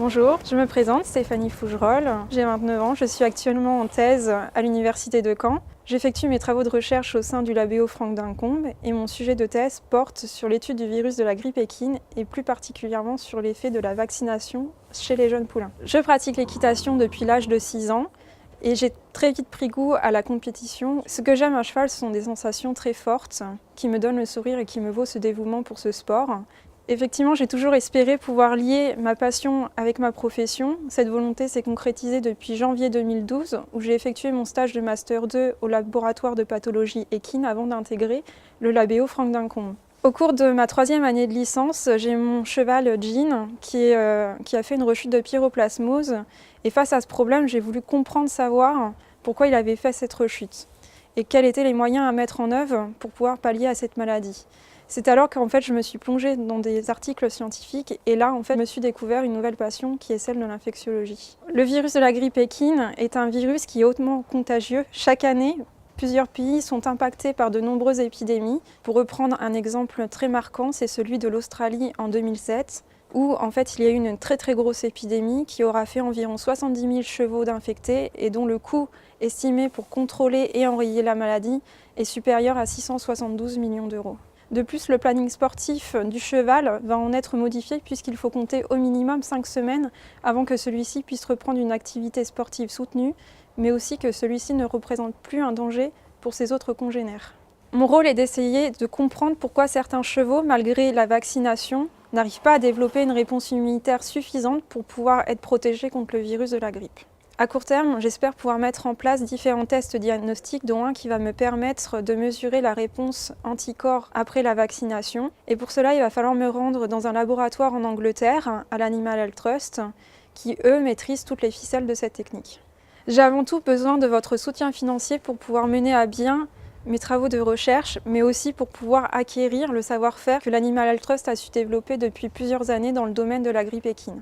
Bonjour, je me présente, Stéphanie Fougerolles, j'ai 29 ans, je suis actuellement en thèse à l'Université de Caen. J'effectue mes travaux de recherche au sein du Labéo Franck Dincombe et mon sujet de thèse porte sur l'étude du virus de la grippe équine et plus particulièrement sur l'effet de la vaccination chez les jeunes poulains. Je pratique l'équitation depuis l'âge de 6 ans et j'ai très vite pris goût à la compétition. Ce que j'aime à cheval, ce sont des sensations très fortes qui me donnent le sourire et qui me vaut ce dévouement pour ce sport. Effectivement, j'ai toujours espéré pouvoir lier ma passion avec ma profession. Cette volonté s'est concrétisée depuis janvier 2012, où j'ai effectué mon stage de Master 2 au laboratoire de pathologie équine avant d'intégrer le Labéo Franck Dincombe. Au cours de ma 3e année de licence, j'ai mon cheval Jean qui a fait une rechute de pyroplasmose. Et face à ce problème, j'ai voulu savoir pourquoi il avait fait cette rechute et quels étaient les moyens à mettre en œuvre pour pouvoir pallier à cette maladie. C'est alors qu'en fait je me suis plongée dans des articles scientifiques et là en fait je me suis découvert une nouvelle passion qui est celle de l'infectiologie. Le virus de la grippe équine est un virus qui est hautement contagieux. Chaque année, plusieurs pays sont impactés par de nombreuses épidémies. Pour reprendre un exemple très marquant, c'est celui de l'Australie en 2007 où en fait il y a eu une très grosse épidémie qui aura fait environ 70 000 chevaux d'infectés et dont le coût estimé pour contrôler et enrayer la maladie est supérieur à 672 millions d'euros. De plus, le planning sportif du cheval va en être modifié puisqu'il faut compter au minimum 5 semaines avant que celui-ci puisse reprendre une activité sportive soutenue, mais aussi que celui-ci ne représente plus un danger pour ses autres congénères. Mon rôle est d'essayer de comprendre pourquoi certains chevaux, malgré la vaccination, n'arrivent pas à développer une réponse immunitaire suffisante pour pouvoir être protégés contre le virus de la grippe. À court terme, j'espère pouvoir mettre en place différents tests diagnostiques, dont un qui va me permettre de mesurer la réponse anticorps après la vaccination. Et pour cela, il va falloir me rendre dans un laboratoire en Angleterre, à l'Animal Health Trust, qui, eux, maîtrisent toutes les ficelles de cette technique. J'ai avant tout besoin de votre soutien financier pour pouvoir mener à bien mes travaux de recherche, mais aussi pour pouvoir acquérir le savoir-faire que l'Animal Health Trust a su développer depuis plusieurs années dans le domaine de la grippe équine.